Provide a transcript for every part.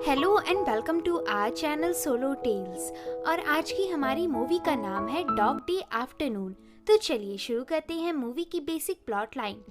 Hello and welcome to our channel solo tales. और आज की हमारी मूवी का नाम है डॉग डे आफ्टरनून। तो चलिए शुरू करते हैं मूवी की बेसिक प्लॉट लाइन।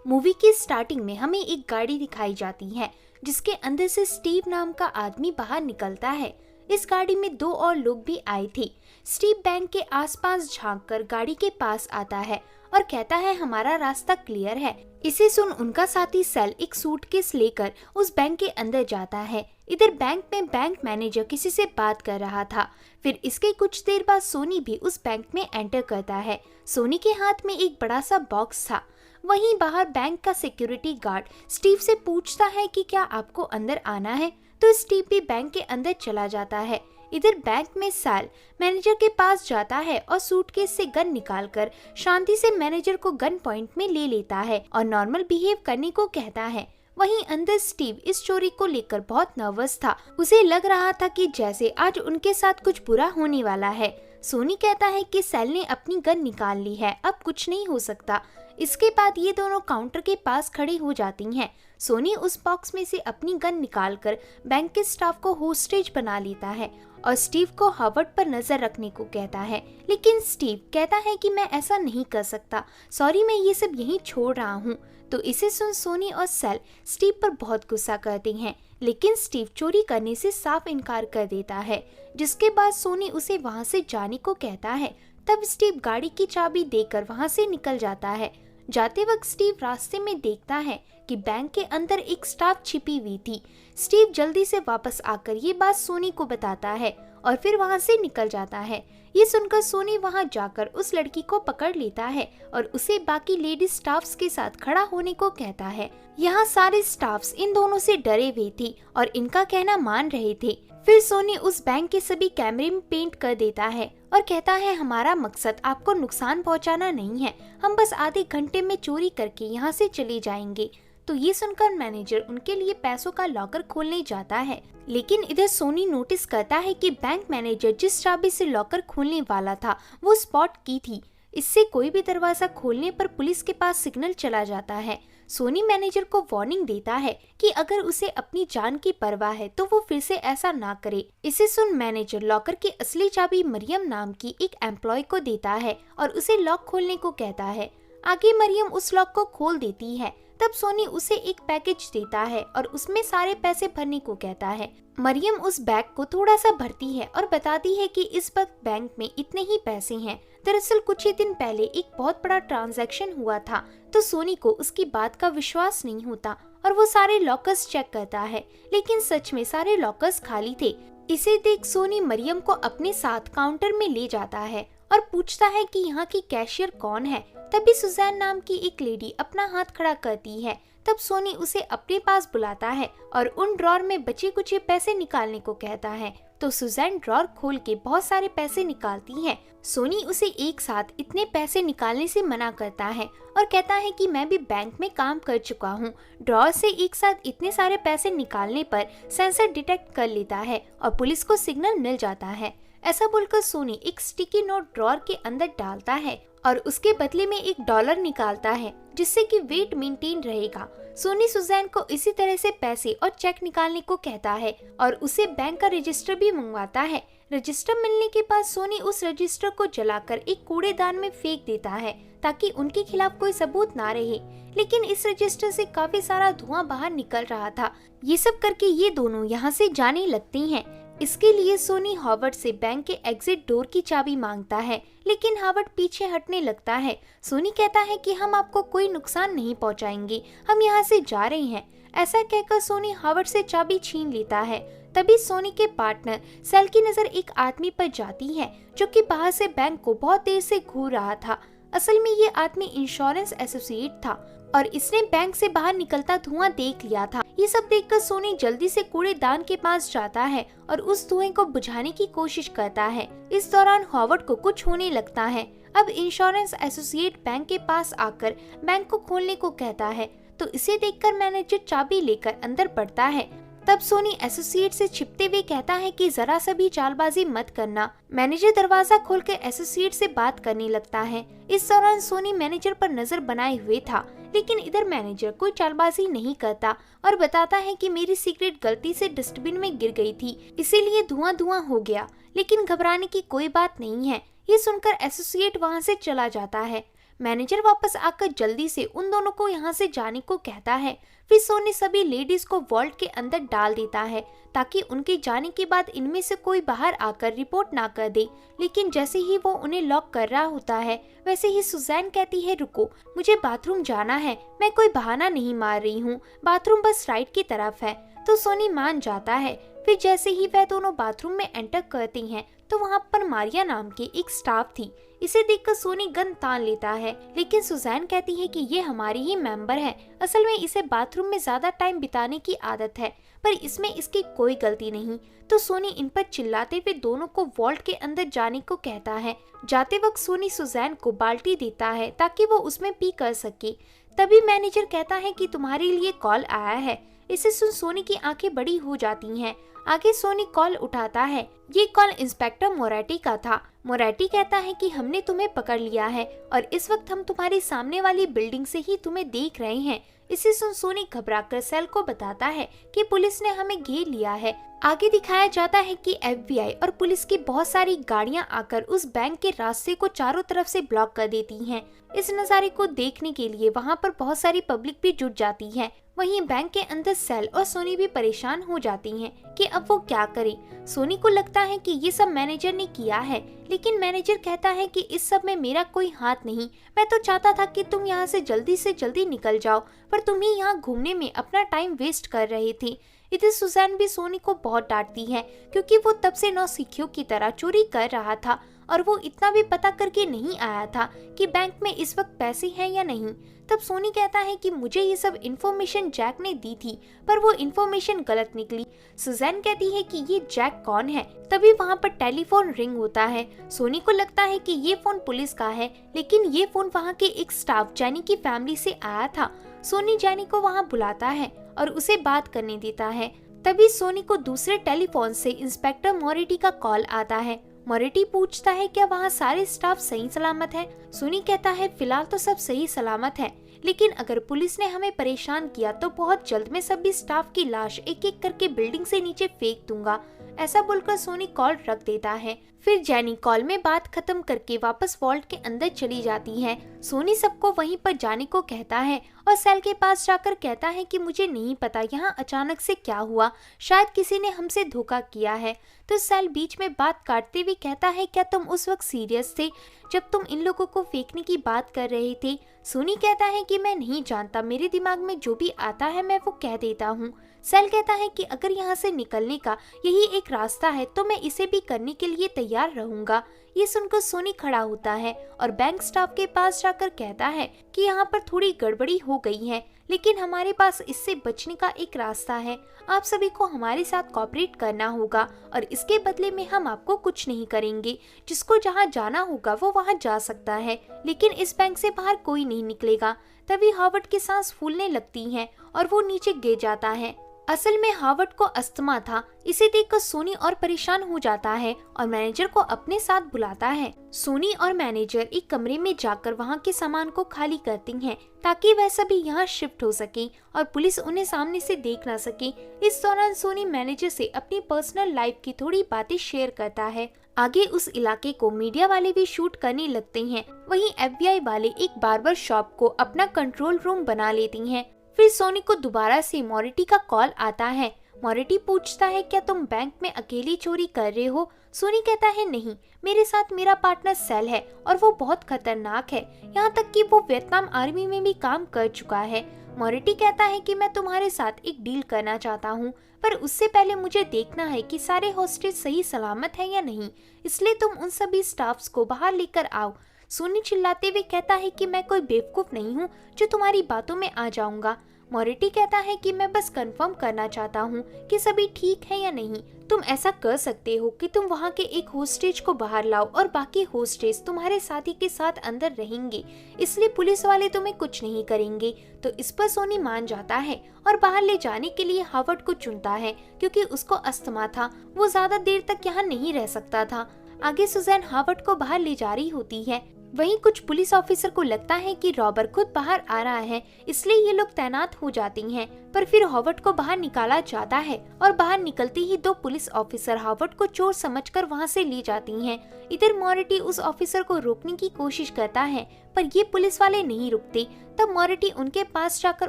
मूवी की स्टार्टिंग में हमें एक गाड़ी दिखाई जाती है जिसके अंदर से स्टीव नाम का आदमी बाहर निकलता है। इस गाड़ी में दो और लोग भी आए थे। स्टीव बैंक के आसपास झांककर गाड़ी के पास आता है और कहता है हमारा रास्ता क्लियर है। इसे सुन उनका साथी सेल एक सूटकेस लेकर उस बैंक के अंदर जाता है। इधर बैंक में बैंक मैनेजर किसी से बात कर रहा था। फिर इसके कुछ देर बाद सोनी भी उस बैंक में एंटर करता है। सोनी के हाथ में एक बड़ा सा बॉक्स था। वहीं बाहर बैंक का सिक्योरिटी गार्ड स्टीव से पूछता है कि क्या आपको अंदर आना है, तो स्टीव भी बैंक के अंदर चला जाता है। इधर बैंक में सेल मैनेजर के पास जाता है और सूटकेस से गन निकालकर शांति से मैनेजर को गन पॉइंट में ले लेता है और नॉर्मल बिहेव करने को कहता है। वहीं अंदर स्टीव इस चोरी को लेकर बहुत नर्वस था। उसे लग रहा था कि जैसे आज उनके साथ कुछ बुरा होने वाला है। सोनी कहता है कि सेल ने अपनी गन निकाल ली है, अब कुछ नहीं हो सकता। इसके बाद ये दोनों काउंटर के पास खड़ी हो जाती हैं। सोनी उस बॉक्स में से अपनी गन निकालकर बैंक के स्टाफ को होस्टेज बना लेता है और स्टीव को हावर्ड पर नजर रखने को कहता है। लेकिन स्टीव कहता है कि मैं ऐसा नहीं कर सकता, सॉरी, मैं ये सब यहीं छोड़ रहा हूँ। तो इसे सुन सोनी और सेल स्टीव पर बहुत गुस्सा करते हैं, लेकिन स्टीव चोरी करने से साफ इनकार कर देता है। जिसके बाद सोनी उसे वहाँ से जाने को कहता है। तब स्टीव गाड़ी की चाबी देकर वहाँ से निकल जाता है। जाते वक्त स्टीव रास्ते में देखता है कि बैंक के अंदर एक स्टाफ छिपी हुई थी। स्टीव जल्दी से वापस आकर ये बात सोनी को बताता है और फिर वहाँ से निकल जाता है। ये सुनकर सोनी वहाँ जाकर उस लड़की को पकड़ लेता है और उसे बाकी लेडी स्टाफ्स के साथ खड़ा होने को कहता है। यहाँ सारे स्टाफ्स इन दोनों से डरे हुए थे और इनका कहना मान रहे थे। फिर सोनी उस बैंक के सभी कैमरे में पेंट कर देता है और कहता है हमारा मकसद आपको नुकसान पहुंचाना नहीं है, हम बस आधे घंटे में चोरी करके यहाँ से चले जाएंगे। तो ये सुनकर मैनेजर उनके लिए पैसों का लॉकर खोलने जाता है। लेकिन इधर सोनी नोटिस करता है कि बैंक मैनेजर जिस चाबी से लॉकर खोलने वाला था वो स्पॉट की थी। इससे कोई भी दरवाजा खोलने पर पुलिस के पास सिग्नल चला जाता है। सोनी मैनेजर को वार्निंग देता है कि अगर उसे अपनी जान की परवाह है तो वो फिर से ऐसा ना करे। इसे सुन मैनेजर लॉकर की असली चाबी मरियम नाम की एक एम्प्लॉय को देता है और उसे लॉक खोलने को कहता है। आगे मरियम उस लॉक को खोल देती है। तब सोनी उसे एक पैकेज देता है और उसमें सारे पैसे भरने को कहता है। मरियम उस बैग को थोड़ा सा भरती है और बताती है कि इस वक्त बैंक में इतने ही पैसे हैं। दरअसल कुछ ही दिन पहले एक बहुत बड़ा ट्रांजैक्शन हुआ था। तो सोनी को उसकी बात का विश्वास नहीं होता और वो सारे लॉकर्स चेक करता है, लेकिन सच में सारे लॉकर्स खाली थे। इसे देख सोनी मरियम को अपने साथ काउंटर में ले जाता है और पूछता है कि यहाँ की कैशियर कौन है। तभी सुजैन नाम की एक लेडी अपना हाथ खड़ा करती है। तब सोनी उसे अपने पास बुलाता है और उन ड्रॉर में बचे कुछ पैसे निकालने को कहता है। तो सुजैन ड्रॉर खोल के बहुत सारे पैसे निकालती है। सोनी उसे एक साथ इतने पैसे निकालने से मना करता है और कहता है कि मैं भी बैंक में काम कर चुका हूँ। ड्रॉर से एक साथ इतने सारे पैसे निकालने पर सेंसर डिटेक्ट कर लेता है और पुलिस को सिग्नल मिल जाता है। ऐसा बोलकर सोनी एक स्टिकी नोट ड्रॉर के अंदर डालता है और उसके बदले में $1 निकालता है, जिससे कि वेट मेंटेन रहेगा। सोनी सुजैन को इसी तरह से पैसे और चेक निकालने को कहता है और उसे बैंक का रजिस्टर भी मंगवाता है। रजिस्टर मिलने के बाद सोनी उस रजिस्टर को जलाकर एक कूड़ेदान में फेंक देता है ताकि उनके खिलाफ कोई सबूत ना रहे। लेकिन इस रजिस्टर से काफी सारा धुआं बाहर निकल रहा था। ये सब करके ये दोनों यहाँ से जाने लगते हैं। इसके लिए सोनी हावर्ड से बैंक के एग्जिट डोर की चाबी मांगता है, लेकिन हावर्ड पीछे हटने लगता है। सोनी कहता है कि हम आपको कोई नुकसान नहीं पहुंचाएंगे, हम यहाँ से जा रहे हैं। ऐसा कहकर सोनी हावर्ड से चाबी छीन लेता है। तभी सोनी के पार्टनर सेल की नजर एक आदमी पर जाती है जो कि बाहर से बैंक को बहुत देर से घूर रहा था। असल में ये आदमी इंश्योरेंस एसोसिएट था और इसने बैंक से बाहर निकलता धुआं देख लिया था। ये सब देखकर सोनी जल्दी से कूड़ेदान के पास जाता है और उस धुएं को बुझाने की कोशिश करता है। इस दौरान हावर्ड को कुछ होने लगता है। अब इंश्योरेंस एसोसिएट बैंक के पास आकर बैंक को खोलने को कहता है। तो इसे देखकर मैनेजर चाबी लेकर अंदर बढ़ता है। तब सोनी एसोसिएट से छिपते हुए कहता है कि जरा सा भी चालबाजी मत करना। मैनेजर दरवाजा खोलकर एसोसिएट से बात करने लगता है। इस दौरान सोनी मैनेजर पर नजर बनाए हुए था, लेकिन इधर मैनेजर कोई चालबाजी नहीं करता और बताता है कि मेरी सिगरेट गलती से डस्टबिन में गिर गई थी, इसीलिए धुआं धुआं हो गया। लेकिन घबराने की कोई बात नहीं है। ये सुनकर एसोसिएट वहाँ से चला जाता है। मैनेजर वापस आकर जल्दी से उन दोनों को यहाँ से जाने को कहता है। फिर सोनी सभी लेडीज को वॉल्ट के अंदर डाल देता है ताकि उनके जाने के बाद इनमें से कोई बाहर आकर रिपोर्ट ना कर दे। लेकिन जैसे ही वो उन्हें लॉक कर रहा होता है, वैसे ही सुजैन कहती है, रुको, मुझे बाथरूम जाना है। मैं कोई बहाना नहीं मार रही हूँ, बाथरूम बस राइट की तरफ है। तो सोनी मान जाता है। फिर जैसे ही वह दोनों बाथरूम में एंटर करती हैं, तो वहाँ पर मारिया नाम की एक स्टाफ थी। इसे देखकर सोनी गन तान लेता है, लेकिन सुजैन कहती है कि ये हमारी ही मेंबर है। असल में इसे बाथरूम में ज्यादा टाइम बिताने की आदत है, पर इसमें इसकी कोई गलती नहीं। तो सोनी इन पर चिल्लाते हुए दोनों को वॉल्ट के अंदर जाने को कहता है। जाते वक्त सोनी सुजैन को बाल्टी देता है ताकि वो उसमें पी कर सके। तभी मैनेजर कहता है कि तुम्हारे लिए कॉल आया है। इसे सुन सोनी की आंखें बड़ी हो जाती हैं। आगे सोनी कॉल उठाता है। ये कॉल इंस्पेक्टर मोराटी का था। मोराटी कहता है कि हमने तुम्हें पकड़ लिया है और इस वक्त हम तुम्हारी सामने वाली बिल्डिंग से ही तुम्हें देख रहे हैं। इसे सुन सोनी घबराकर सेल को बताता है कि पुलिस ने हमें घेर लिया है। आगे दिखाया जाता है कि एफबीआई और पुलिस की बहुत सारी गाड़ियां आकर उस बैंक के रास्ते को चारों तरफ से ब्लॉक कर देती हैं। इस नज़ारे को देखने के लिए वहां पर बहुत सारी पब्लिक भी जुट जाती है। वहीं बैंक के अंदर सेल और सोनी भी परेशान हो जाती हैं कि अब वो क्या करें। सोनी को लगता है कि ये सब मैनेजर ने किया है, लेकिन मैनेजर कहता है कि इस सब में मेरा कोई हाथ नहीं। मैं तो चाहता था कि तुम यहाँ से जल्दी निकल जाओ, पर तुम ही यहाँ घूमने में अपना टाइम वेस्ट कर रहे थे। इधर सुजैन भी सोनी को बहुत डांटती है, क्योंकि वो तब से नौसिखियों की तरह चोरी कर रहा था और वो इतना भी पता करके नहीं आया था कि बैंक में इस वक्त पैसे हैं या नहीं। तब सोनी कहता है कि मुझे ये सब इन्फॉर्मेशन जैक ने दी थी, पर वो इन्फॉर्मेशन गलत निकली। सुजैन कहती है कि ये जैक कौन है। तभी वहाँ पर टेलीफोन रिंग होता है। सोनी को लगता है कि ये फोन पुलिस का है, लेकिन ये फोन वहाँ के एक स्टाफ जैनी की फैमिली से आया था। सोनी जैनी को वहाँ बुलाता है और उसे बात करने देता है। तभी सोनी को दूसरे टेलीफोन से इंस्पेक्टर मोरेटी का कॉल आता है। मोरेटी पूछता है क्या वहाँ सारे स्टाफ सही सलामत है। सोनी कहता है फिलहाल तो सब सही सलामत है, लेकिन अगर पुलिस ने हमें परेशान किया तो बहुत जल्द मैं सभी स्टाफ की लाश एक एक करके बिल्डिंग से नीचे फेंक दूंगा। ऐसा बोलकर सोनी कॉल रख देता है। फिर जैनी कॉल में बात खत्म करके वापस वॉल्ट के अंदर चली जाती है। सोनी सबको वहीं पर जाने को कहता है और सेल के पास जाकर कहता है कि मुझे नहीं पता यहाँ अचानक से क्या हुआ, शायद किसी ने हमसे धोखा किया है। तो सेल बीच में बात काटते हुए कहता है क्या तुम उस वक्त सीरियस थे जब तुम इन लोगों को फेंकने की बात कर रहे थे। सोनी कहता है कि मैं नहीं जानता, मेरे दिमाग में जो भी आता है मैं वो कह देता हूँ। सेल कहता है कि अगर यहाँ से निकलने का यही एक रास्ता है तो मैं इसे भी करने के लिए तैयार रहूंगा। ये सुनकर सोनी खड़ा होता है और बैंक स्टाफ के पास जाकर कहता है कि यहाँ पर थोड़ी गड़बड़ी हो गई है, लेकिन हमारे पास इससे बचने का एक रास्ता है। आप सभी को हमारे साथ कोऑपरेट करना होगा और इसके बदले में हम आपको कुछ नहीं करेंगे। जिसको जहाँ जाना होगा वो वहाँ जा सकता है, लेकिन इस बैंक से बाहर कोई नहीं निकलेगा। तभी हावर्ड की सांस फूलने लगती है और वो नीचे गिर जाता है। असल में हावर्ड को अस्थमा था। इसे देखकर सोनी और परेशान हो जाता है और मैनेजर को अपने साथ बुलाता है। सोनी और मैनेजर एक कमरे में जाकर वहाँ के सामान को खाली करती हैं ताकि वह सभी यहाँ शिफ्ट हो सके और पुलिस उन्हें सामने से देख ना सके। इस दौरान सोनी मैनेजर से अपनी पर्सनल लाइफ की थोड़ी बातें शेयर करता है। आगे उस इलाके को मीडिया वाले भी शूट करने लगते हैं। वहीं एफबीआई वाले एक बार्बर शॉप को अपना कंट्रोल रूम बना लेती हैं। फिर सोनी को दोबारा से मोरेटी का कॉल आता है। मोरेटी पूछता है क्या तुम बैंक में अकेली चोरी कर रहे हो। सोनी कहता है नहीं, मेरे साथ मेरा पार्टनर सेल है और वो बहुत खतरनाक है, यहाँ तक कि वो वियतनाम आर्मी में भी काम कर चुका है। मोरेटी कहता है कि मैं तुम्हारे साथ एक डील करना चाहता हूँ, पर उससे पहले मुझे देखना है कि सारे हॉस्टेज सही सलामत हैं या नहीं, इसलिए तुम उन सभी स्टाफ्स को बाहर लेकर आओ। सोनी चिल्लाते हुए कहता है कि मैं कोई बेवकूफ नहीं हूँ जो तुम्हारी बातों में आ जाऊंगा। मॉरिटी कहता है कि मैं बस कंफर्म करना चाहता हूँ कि सभी ठीक है या नहीं। तुम ऐसा कर सकते हो कि तुम वहाँ के एक होस्टेज को बाहर लाओ और बाकी होस्टेज तुम्हारे साथी के साथ अंदर रहेंगे, इसलिए पुलिस वाले तुम्हें कुछ नहीं करेंगे। तो इस पर सोनी मान जाता है और बाहर ले जाने के लिए हावर्ड को चुनता है क्योंकि उसको अस्थमा था, वो ज्यादा देर तक यहाँ नहीं रह सकता था। आगे सुजैन हावर्ड को बाहर ले जा रही होती है। वहीं कुछ पुलिस ऑफिसर को लगता है कि रॉबर खुद बाहर आ रहा है, इसलिए ये लोग तैनात हो जाती हैं। पर फिर हावर्ड को बाहर निकाला जाता है और बाहर निकलते ही 2 पुलिस ऑफिसर हावर्ड को चोर समझकर वहां से ले जाती हैं। इधर मॉरिटी उस ऑफिसर को रोकने की कोशिश करता है, पर ये पुलिस वाले नहीं रुकते। तब मॉरिटी उनके पास जाकर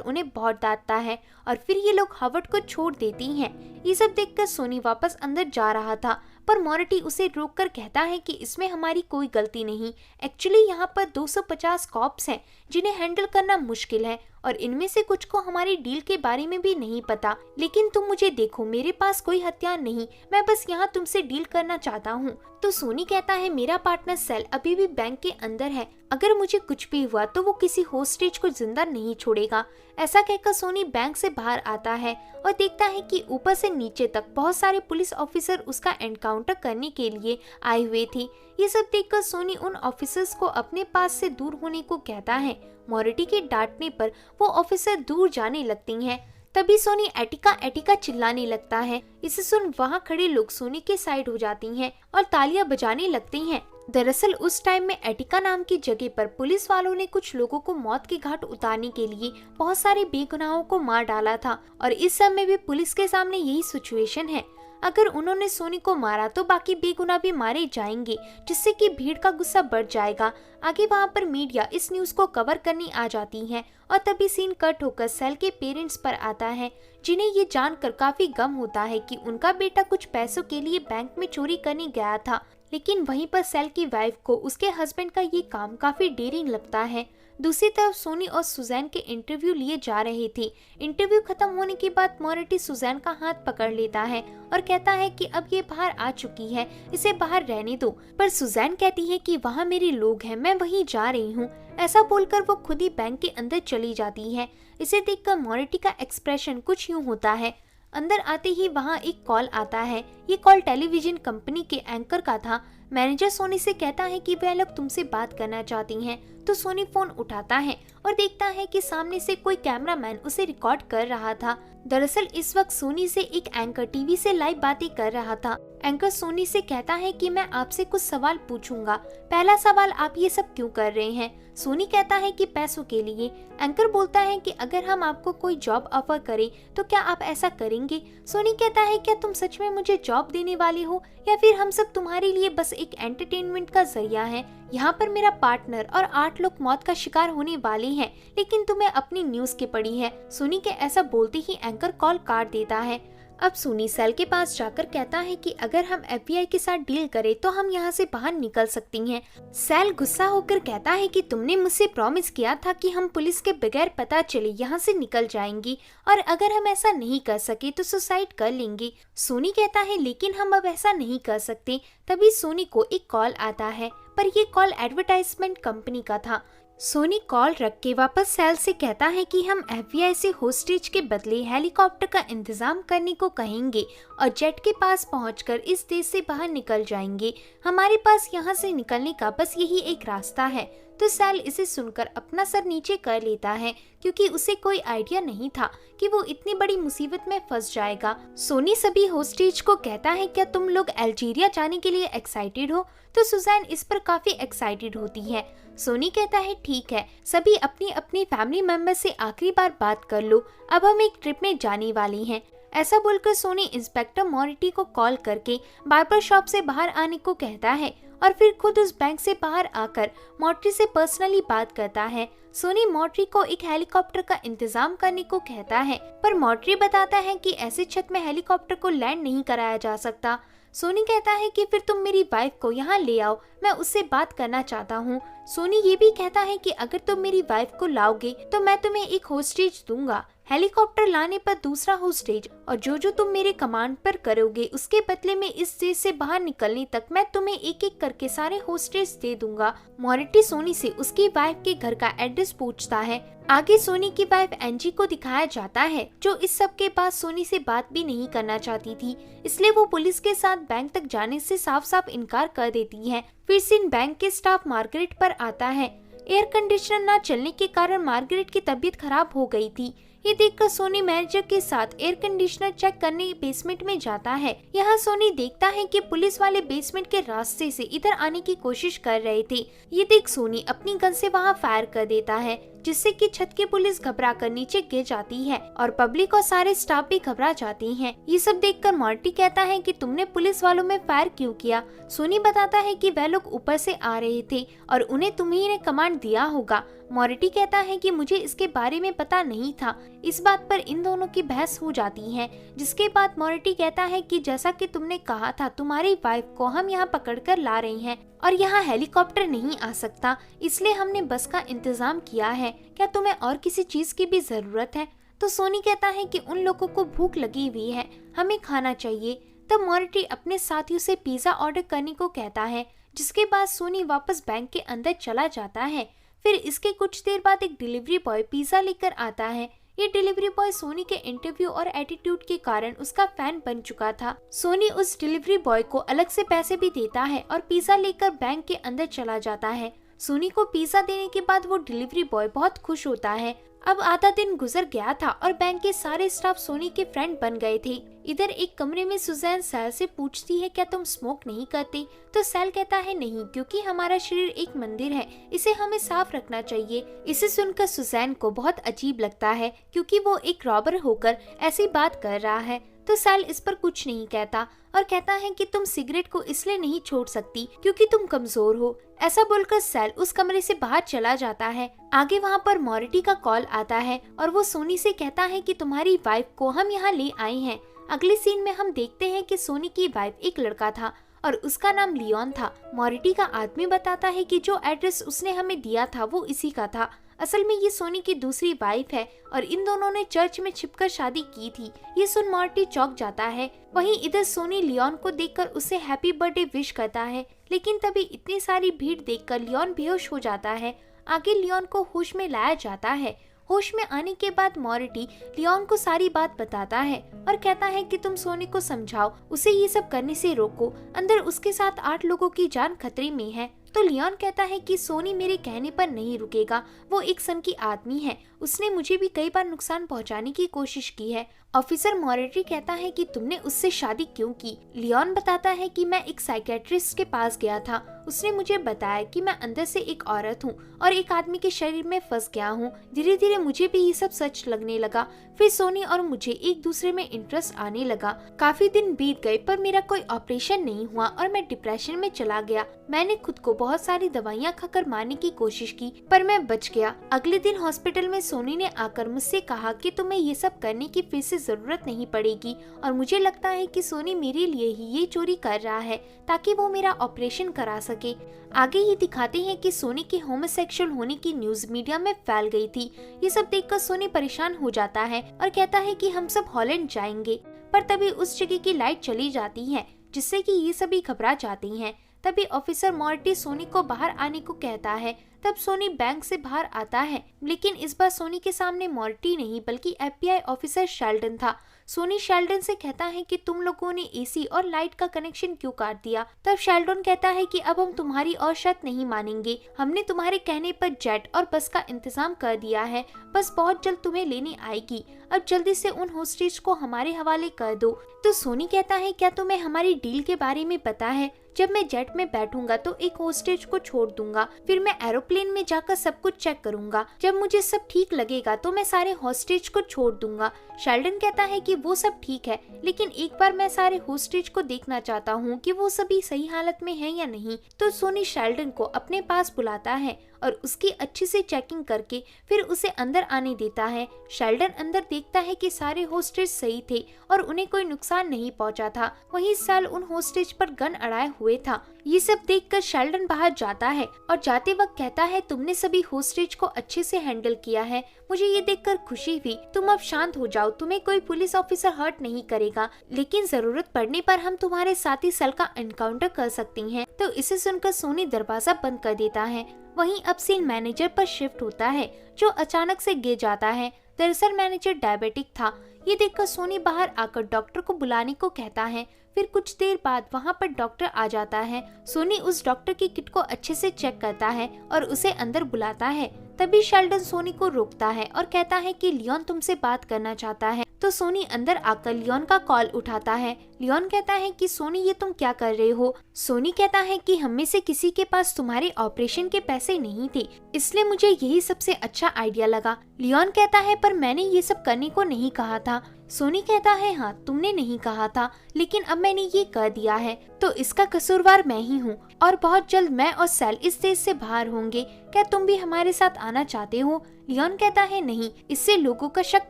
उन्हें बहुत डांटता है और फिर ये लोग हावर्ड को छोड़ देती हैं। ये सब देखकर सोनी वापस अंदर जा रहा था, पर मॉरिटी उसे रोककर कहता है कि इसमें हमारी कोई गलती नहीं। एक्चुअली यहाँ पर 250 कॉप्स हैं जिन्हें हैंडल करना मुश्किल है और इनमें से कुछ को हमारी डील के बारे में भी नहीं पता। लेकिन तुम मुझे देखो, मेरे पास कोई हथियार नहीं, मैं बस यहाँ तुमसे डील करना चाहता हूँ। तो सोनी कहता है मेरा पार्टनर सेल अभी भी बैंक के अंदर है, अगर मुझे कुछ भी हुआ तो वो किसी होस्टेज को जिंदा नहीं छोड़ेगा। ऐसा कहकर सोनी बैंक से बाहर आता है और देखता है कि ऊपर से नीचे तक बहुत सारे पुलिस ऑफिसर उसका एनकाउंटर करने के लिए आए हुए थे। ये सब देखकर सोनी उन ऑफिसर्स को अपने पास से दूर होने को कहता है। मॉरिटी के डांटने पर वो ऑफिसर दूर जाने लगती हैं। तभी सोनी एटिका एटिका चिल्लाने लगता है। इसे सुन वहाँ खड़े लोग सोनी के साइड हो जाती हैं और तालियां बजाने लगते हैं। दरअसल उस टाइम में एटिका नाम की जगह पर पुलिस वालों ने कुछ लोगों को मौत के घाट उतारने के लिए बहुत सारे बेगुनाहों को मार डाला था और इस समय भी पुलिस के सामने यही सिचुएशन है। अगर उन्होंने सोनी को मारा तो बाकी बेगुनाह भी मारे जाएंगे, जिससे कि भीड़ का गुस्सा बढ़ जाएगा। आगे वहाँ पर मीडिया इस न्यूज को कवर करने आ जाती है और तभी सीन कट होकर सेल के पेरेंट्स पर आता है, जिन्हें ये जानकर काफी गम होता है कि उनका बेटा कुछ पैसों के लिए बैंक में चोरी करने गया था। लेकिन वहीं पर सेल की वाइफ को उसके हस्बैंड का ये काम काफी डेयरिंग लगता है। दूसरी तरफ सोनी और सुजैन के इंटरव्यू लिए जा रहे थे। इंटरव्यू खत्म होने के बाद मॉरिटी सुजैन का हाथ पकड़ लेता है और कहता है कि अब ये बाहर आ चुकी है, इसे बाहर रहने दो। पर सुजैन कहती है कि वहाँ मेरे लोग हैं, मैं वहीं जा रही हूँ। ऐसा बोलकर वो खुद ही बैंक के अंदर चली जाती है। इसे देखकर मॉरिटी का एक्सप्रेशन कुछ यूँ होता है। अंदर आते ही वहाँ एक कॉल आता है। ये कॉल टेलीविजन कंपनी के एंकर का था। मैनेजर सोनी से कहता है कि वह लोग तुमसे बात करना चाहती हैं। तो सोनी फोन उठाता है और देखता है कि सामने से कोई कैमरामैन उसे रिकॉर्ड कर रहा था। दरअसल इस वक्त सोनी से एक एंकर टीवी से लाइव बातें कर रहा था। एंकर सोनी से कहता है कि मैं आपसे कुछ सवाल पूछूंगा। पहला सवाल, आप ये सब क्यों कर रहे हैं? सोनी कहता है कि पैसों के लिए। एंकर बोलता है कि अगर हम आपको कोई जॉब ऑफर करें तो क्या आप ऐसा करेंगे? सोनी कहता है क्या तुम सच में मुझे जॉब देने वाले हो या फिर हम सब तुम्हारे लिए बस एक एंटरटेनमेंट का जरिया है? यहाँ पर मेरा पार्टनर और 8 लोग मौत का शिकार होने वाले हैं, लेकिन तुम्हें अपनी न्यूज के पड़ी है। सोनी के ऐसा बोलते ही एंकर कॉल काट देता है। अब सोनी सेल के पास जाकर कहता है कि अगर हम FBI के साथ डील करें तो हम यहाँ से बाहर निकल सकती हैं। सेल गुस्सा होकर कहता है कि तुमने मुझसे प्रॉमिस किया था कि हम पुलिस के बगैर पता चले यहाँ से निकल जाएंगी और अगर हम ऐसा नहीं कर सके तो सुसाइड कर लेंगे। सोनी कहता है लेकिन हम अब ऐसा नहीं कर सकते। तभी सोनी को एक कॉल आता है, पर ये कॉल एडवर्टाइजमेंट कंपनी का था। सोनी कॉल रख के वापस सेल से कहता है कि हम FBI से होस्टेज के बदले हेलीकॉप्टर का इंतजाम करने को कहेंगे और जेट के पास पहुंचकर इस देश से बाहर निकल जाएंगे। हमारे पास यहाँ से निकलने का बस यही एक रास्ता है। तो सेल इसे सुनकर अपना सर नीचे कर लेता है क्योंकि उसे कोई आइडिया नहीं था कि वो इतनी बड़ी मुसीबत में फंस जाएगा। सोनी सभी होस्टेज को कहता है क्या तुम लोग अल्जीरिया जाने के लिए एक्साइटेड हो? तो सुजैन इस पर काफी एक्साइटेड होती है। सोनी कहता है ठीक है, सभी अपनी अपनी फैमिली मेंबर से आखिरी बार बात कर लो, अब हम एक ट्रिप में जाने वाली हैं। ऐसा बोलकर सोनी इंस्पेक्टर मॉरिटी को कॉल करके बार्बर शॉप से बाहर आने को कहता है और फिर खुद उस बैंक से बाहर आकर मॉर्टी से पर्सनली बात करता है। सोनी मॉर्टी को एक हेलीकॉप्टर का इंतजाम करने को कहता है, पर मॉर्टी बताता है कि ऐसे छत में हेलीकॉप्टर को लैंड नहीं कराया जा सकता। सोनी कहता है कि फिर तुम मेरी वाइफ को यहाँ ले आओ, मैं उससे बात करना चाहता हूँ। सोनी ये भी कहता है कि अगर तुम मेरी वाइफ को लाओगे तो मैं तुम्हें एक होस्टेज दूंगा। हेलीकॉप्टर लाने पर दूसरा होस्टेज, और जो तुम मेरे कमांड पर करोगे उसके बदले में इस देश से बाहर निकलने तक मैं तुम्हें एक एक करके सारे होस्टेज दे दूंगा। मॉरिटी सोनी से उसकी वाइफ के घर का एड्रेस पूछता है। आगे सोनी की वाइफ एंजी को दिखाया जाता है, जो इस सब के बाद सोनी से बात भी नहीं करना चाहती थी, इसलिए वो पुलिस के साथ बैंक तक जाने से साफ साफ इनकार कर देती है। फिर सीन बैंक के स्टाफ मार्गरेट पर आता है। एयर कंडीशनर न चलने के कारण मार्गरेट की तबीयत खराब हो गई थी। ये देखकर सोनी मैनेजर के साथ एयर कंडीशनर चेक करने बेसमेंट में जाता है। यहाँ सोनी देखता है कि पुलिस वाले बेसमेंट के रास्ते से इधर आने की कोशिश कर रहे थे। ये देख सोनी अपनी गन से वहाँ फायर कर देता है, जिससे कि छत की पुलिस घबरा कर नीचे गिर जाती है और पब्लिक और सारे स्टाफ भी घबरा जाती हैं। ये सब देखकर मॉर्टी कहता है कि तुमने पुलिस वालों में फायर क्यों किया। सोनी बताता है कि वह लोग ऊपर से आ रहे थे और उन्हें तुम्ही ने कमांड दिया होगा। मॉरिटी कहता है कि मुझे इसके बारे में पता नहीं था। इस बात पर इन दोनों की बहस हो जाती है, जिसके बाद मॉरिटी कहता है कि जैसा कि तुमने कहा था तुम्हारी वाइफ को हम यहाँ पकड़कर ला रहे हैं और यहाँ हेलीकॉप्टर नहीं आ सकता, इसलिए हमने बस का इंतजाम किया है। क्या तुम्हें और किसी चीज की भी जरूरत है? तो सोनी कहता है कि उन लोगों को भूख लगी हुई है, हमें खाना चाहिए। तब मॉरिटी अपने साथियों से पिज्जा ऑर्डर करने को कहता है, जिसके बाद सोनी वापस बैंक के अंदर चला जाता है। फिर इसके कुछ देर बाद एक डिलीवरी बॉय पिज्जा लेकर आता है। ये डिलीवरी बॉय सोनी के इंटरव्यू और एटीट्यूड के कारण उसका फैन बन चुका था। सोनी उस डिलीवरी बॉय को अलग से पैसे भी देता है और पिज्जा लेकर बैंक के अंदर चला जाता है। सोनी को पिज्जा देने के बाद वो डिलीवरी बॉय बहुत खुश होता है। अब आधा दिन गुजर गया था और बैंक के सारे स्टाफ सोनी के फ्रेंड बन गए थे। इधर एक कमरे में सुजैन सैल से पूछती है, क्या तुम स्मोक नहीं करते? तो सैल कहता है नहीं, क्योंकि हमारा शरीर एक मंदिर है, इसे हमें साफ रखना चाहिए। इसे सुनकर सुजैन को बहुत अजीब लगता है, क्योंकि वो एक रॉबर होकर ऐसी बात कर रहा है। तो सैल इस पर कुछ नहीं कहता और कहता है कि तुम सिगरेट को इसलिए नहीं छोड़ सकती क्योंकि तुम कमजोर हो। ऐसा बोलकर सैल उस कमरे से बाहर चला जाता है। आगे वहाँ पर मॉरिटी का कॉल आता है और वो सोनी से कहता है कि तुम्हारी वाइफ को हम यहाँ ले आए हैं। अगले सीन में हम देखते हैं कि सोनी की वाइफ एक लड़का था और उसका नाम लियोन था। मॉरिटी का आदमी बताता है कि जो एड्रेस उसने हमें दिया था वो इसी का था। असल में ये सोनी की दूसरी वाइफ है और इन दोनों ने चर्च में छिपकर शादी की थी। ये सुन मॉर्टी चौंक जाता है। वहीं इधर सोनी लियोन को देखकर उसे हैप्पी बर्थडे विश करता है, लेकिन तभी इतनी सारी भीड़ देखकर लियोन बेहोश हो जाता है। आगे लियोन को होश में लाया जाता है। होश में आने के बाद मॉरिटी लियोन को सारी बात बताता है और कहता है कि तुम सोनी को समझाओ, उसे ये सब करने से रोको, अंदर उसके साथ 8 लोगों की जान खतरे में है। तो लियोन कहता है कि सोनी मेरे कहने पर नहीं रुकेगा, वो एक सन की आदमी है, उसने मुझे भी कई बार नुकसान पहुंचाने की कोशिश की है। ऑफिसर मॉरिटी कहता है कि तुमने उससे शादी क्यों की? लियोन बताता है कि मैं एक साइकेट्रिस्ट के पास गया था, उसने मुझे बताया कि मैं अंदर से एक औरत हूँ और एक आदमी के शरीर में फंस गया हूँ। धीरे धीरे मुझे भी ये सब सच लगने लगा। फिर सोनी और मुझे एक दूसरे में इंटरेस्ट आने लगा। काफी दिन बीत गए पर मेरा कोई ऑपरेशन नहीं हुआ और मैं डिप्रेशन में चला गया। मैंने खुद को बहुत सारी दवाइयाँ खाकर मारने की कोशिश की पर मैं बच गया। अगले दिन हॉस्पिटल में सोनी ने आकर मुझसे कहा कि तुम्हें ये सब करने की फिर से जरूरत नहीं पड़ेगी और मुझे लगता है कि सोनी मेरे लिए ही ये चोरी कर रहा है ताकि वो मेरा ऑपरेशन करा सके। आगे ये दिखाते हैं कि सोनी के होमोसेक्सुअल होने की न्यूज मीडिया में फैल गई थी। ये सब देखकर सोनी परेशान हो जाता है और कहता है कि हम सब हॉलैंड जाएंगे, पर तभी उस जगह की लाइट चली जाती है जिससे कि ये सभी घबरा जाती हैं। तभी ऑफिसर मॉर्टी सोनी को बाहर आने को कहता है। तब सोनी बैंक से बाहर आता है, लेकिन इस बार सोनी के सामने मॉर्टी नहीं बल्कि FBI ऑफिसर शेल्डन था। सोनी शेल्डन से कहता है कि तुम लोगों ने AC और लाइट का कनेक्शन क्यों काट दिया? तब शेल्डन कहता है कि अब हम तुम्हारी और शर्त नहीं मानेंगे, हमने तुम्हारे कहने पर जेट और बस का इंतजाम कर दिया है, बस बहुत जल्द तुम्हें लेने आएगी, अब जल्दी से उन होस्टेज को हमारे हवाले कर दो। तो सोनी कहता है क्या तुम्हें हमारी डील के बारे में पता है? जब मैं जेट में बैठूंगा तो एक होस्टेज को छोड़ दूंगा, फिर मैं एरोप्लेन में जाकर सब कुछ चेक करूंगा, जब मुझे सब ठीक लगेगा तो मैं सारे होस्टेज को छोड़ दूंगा। शेल्डन कहता है कि वो सब ठीक है, लेकिन एक बार मैं सारे होस्टेज को देखना चाहता हूँ कि वो सभी सही हालत में हैं या नहीं। तो सोनी शेल्डन को अपने पास बुलाता है और उसकी अच्छी से चेकिंग करके फिर उसे अंदर आने देता है। शेल्डन अंदर देखता है कि सारे होस्टेज सही थे और उन्हें कोई नुकसान नहीं पहुंचा था। वहीं सेल उन होस्टेज पर गन अड़ाए हुए था। ये सब देखकर शेल्डन बाहर जाता है और जाते वक्त कहता है, तुमने सभी होस्टेज को अच्छे से हैंडल किया है, मुझे ये देखकर खुशी हुई। तुम अब शांत हो जाओ, तुम्हें कोई पुलिस ऑफिसर हर्ट नहीं करेगा, लेकिन जरूरत पड़ने पर हम तुम्हारे साथी सेल का एनकाउंटर कर सकती हैं। तो इसे सुनकर सोनी दरवाजा बंद कर देता है। वहीं अब सीन मैनेजर पर शिफ्ट होता है, जो अचानक से गिर जाता है। दरअसल मैनेजर डायबिटिक था। ये देखकर सोनी बाहर आकर डॉक्टर को बुलाने को कहता है। फिर कुछ देर बाद वहाँ पर डॉक्टर आ जाता है। सोनी उस डॉक्टर की किट को अच्छे से चेक करता है और उसे अंदर बुलाता है। तभी शेल्डन सोनी को रोकता है और कहता है कि लियोन तुमसे बात करना चाहता है। तो सोनी अंदर आकर लियोन का कॉल उठाता है। लियोन कहता है कि सोनी ये तुम क्या कर रहे हो। सोनी कहता है कि हम में से किसी के पास तुम्हारे ऑपरेशन के पैसे नहीं थे, इसलिए मुझे यही सबसे अच्छा आइडिया लगा। लियोन कहता है पर मैंने ये सब करने को नहीं कहा था। सोनी कहता है हाँ तुमने नहीं कहा था, लेकिन अब मैंने ये कर दिया है तो इसका कसूरवार मैं ही हूँ और बहुत जल्द मैं और सेल इस देश से बाहर होंगे। क्या तुम भी हमारे साथ आना चाहते हो? लियोन कहता है नहीं, इससे लोगों का शक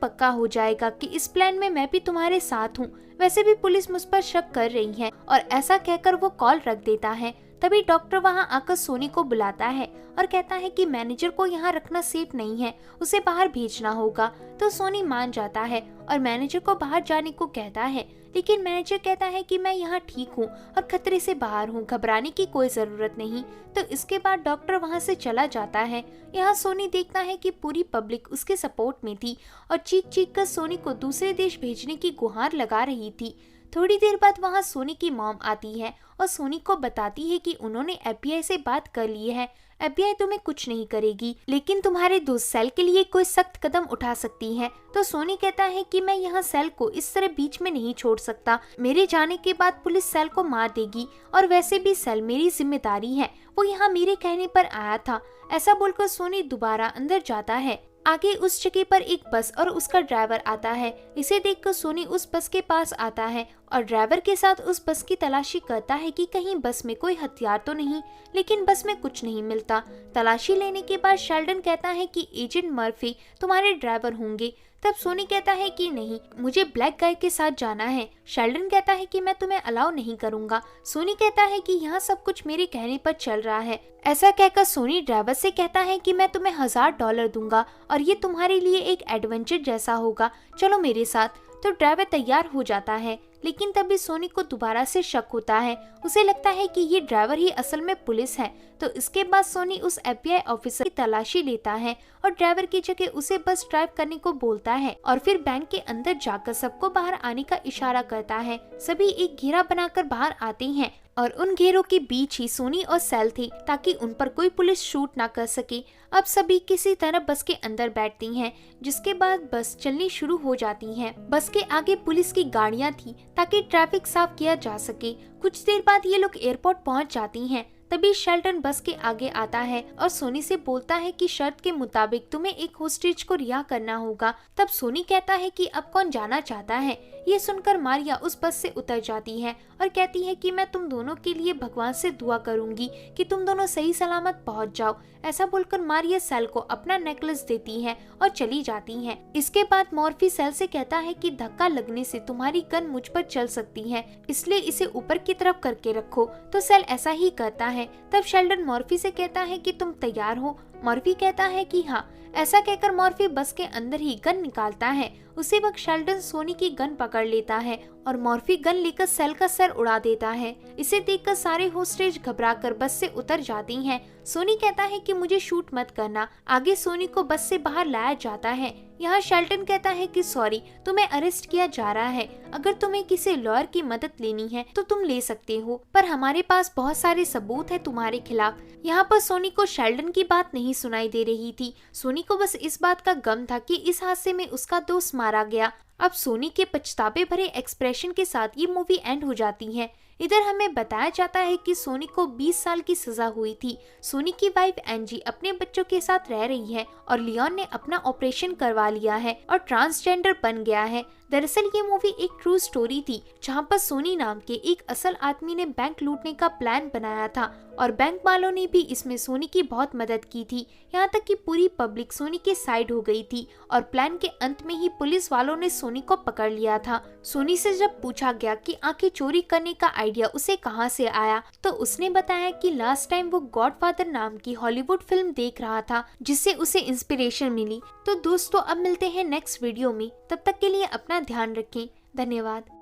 पक्का हो जाएगा कि इस प्लान में मैं भी तुम्हारे साथ हूँ। वैसे भी पुलिस मुझ पर शक कर रही है। और ऐसा कहकर वो कॉल रख देता है। तभी डॉक्टर वहाँ आकर सोनी को बुलाता है और कहता है कि मैनेजर को यहाँ रखना सेफ नहीं है, उसे बाहर भेजना होगा। तो सोनी मान जाता है और मैनेजर को बाहर जाने को कहता है, लेकिन मैनेजर कहता है कि मैं यहाँ ठीक हूँ और खतरे से बाहर हूँ, घबराने की कोई जरूरत नहीं। तो इसके बाद डॉक्टर वहाँ से चला जाता है। यहाँ सोनी देखता है कि पूरी पब्लिक उसके सपोर्ट में थी और चीख चीख कर सोनी को दूसरे देश भेजने की गुहार लगा रही थी। थोड़ी देर बाद वहाँ सोनी की मॉम आती है और सोनी को बताती है कि उन्होंने FBI से बात कर ली है। FBI तुम्हें कुछ नहीं करेगी, लेकिन तुम्हारे दोस्त सेल के लिए कोई सख्त कदम उठा सकती है। तो सोनी कहता है कि मैं यहाँ सेल को इस तरह बीच में नहीं छोड़ सकता। मेरे जाने के बाद पुलिस सेल को मार देगी और वैसे भी सेल मेरी जिम्मेदारी है, वो यहाँ मेरे कहने पर आया था। ऐसा बोलकर सोनी दोबारा अंदर जाता है। आगे उस जगह पर एक बस और उसका ड्राइवर आता है। इसे देखकर सोनी उस बस के पास आता है और ड्राइवर के साथ उस बस की तलाशी करता है कि कहीं बस में कोई हथियार तो नहीं, लेकिन बस में कुछ नहीं मिलता। तलाशी लेने के बाद शेल्डन कहता है कि एजेंट मर्फी तुम्हारे ड्राइवर होंगे। तब सोनी कहता है कि नहीं, मुझे ब्लैक गाय के साथ जाना है। शेल्डन कहता है कि मैं तुम्हें अलाउ नहीं करूंगा। सोनी कहता है कि यहाँ सब कुछ मेरे कहने पर चल रहा है। ऐसा कहकर सोनी ड्राइवर से कहता है कि मैं तुम्हें $1000 दूंगा और ये तुम्हारे लिए एक एडवेंचर जैसा होगा, चलो मेरे साथ। तो ड्राइवर तैयार हो जाता है, लेकिन तभी सोनी को दोबारा से शक होता है। उसे लगता है कि ये ड्राइवर ही असल में पुलिस है। तो इसके बाद सोनी उस FBI ऑफिसर की तलाशी लेता है और ड्राइवर की जगह उसे बस ड्राइव करने को बोलता है और फिर बैंक के अंदर जाकर सबको बाहर आने का इशारा करता है। सभी एक घेरा बनाकर बाहर आते हैं और उन घेरों के बीच ही सोनी और सेल थी, ताकि उन पर कोई पुलिस शूट ना कर सके। अब सभी किसी तरह बस के अंदर बैठती हैं, जिसके बाद बस चलनी शुरू हो जाती है। बस के आगे पुलिस की गाड़ियां थी ताकि ट्रैफिक साफ किया जा सके। कुछ देर बाद ये लोग एयरपोर्ट पहुंच जाती हैं। तभी शेल्टन बस के आगे आता है और सोनी से बोलता है कि शर्त के मुताबिक तुम्हें एक होस्टेज को रिहा करना होगा। तब सोनी कहता है कि अब कौन जाना चाहता है। ये सुनकर मारिया उस बस से उतर जाती है और कहती है कि मैं तुम दोनों के लिए भगवान से दुआ करूंगी कि तुम दोनों सही सलामत पहुंच जाओ। ऐसा बोलकर मारिया सेल को अपना नेकलेस देती है और चली जाती है। इसके बाद मॉर्फी सेल से कहता है कि धक्का लगने से तुम्हारी गन मुझ पर चल सकती है, इसलिए इसे ऊपर की तरफ करके रखो। तो सेल ऐसा ही करता है। तब शेल्डन मॉर्फी से कहता है कि तुम तैयार हो। मॉर्फी कहता है कि हाँ। ऐसा कहकर मॉर्फी बस के अंदर ही गन निकालता है। उसी वक्त शेल्डन सोनी की गन पकड़ लेता है और मॉर्फी गन लेकर सेल का सर उड़ा देता है। इसे देखकर सारे होस्टेज घबराकर बस से उतर जाती हैं। सोनी कहता है कि मुझे शूट मत करना। आगे सोनी को बस से बाहर लाया जाता है। यहाँ शेल्टन कहता है कि सॉरी, तुम्हें अरेस्ट किया जा रहा है। अगर तुम्हें किसी लॉयर की मदद लेनी है तो तुम ले सकते हो, पर हमारे पास बहुत सारे सबूत है तुम्हारे खिलाफ। यहाँ पर सोनी को शेल्टन की बात नहीं सुनाई दे रही थी। सोनी को बस इस बात का गम था कि इस हादसे में उसका दोस्त मारा गया। अब सोनी के पछतावे भरे एक्सप्रेशन के साथ ये मूवी एंड हो जाती है। इधर हमें बताया जाता है कि सोनी को 20 साल की सजा हुई थी। सोनी की वाइफ एंजी अपने बच्चों के साथ रह रही है और लियोन ने अपना ऑपरेशन करवा लिया है और ट्रांसजेंडर बन गया है। दरअसल ये मूवी एक ट्रू स्टोरी थी, जहां पर सोनी नाम के एक असल आदमी ने बैंक लूटने का प्लान बनाया था और बैंक वालों ने भी इसमें सोनी की बहुत मदद की थी। यहाँ तक कि पूरी पब्लिक सोनी के साइड हो गई थी और प्लान के अंत में ही पुलिस वालों ने सोनी को पकड़ लिया था। सोनी से जब पूछा गया कि आंखें चोरी करने का आइडिया उसे कहां से आया, तो उसने बताया कि लास्ट टाइम वो गॉडफादर नाम की हॉलीवुड फिल्म देख रहा था, जिससे उसे इंस्पिरेशन मिली। तो दोस्तों, अब मिलते हैं नेक्स्ट वीडियो में। तब तक के लिए अपना ध्यान रखें। धन्यवाद।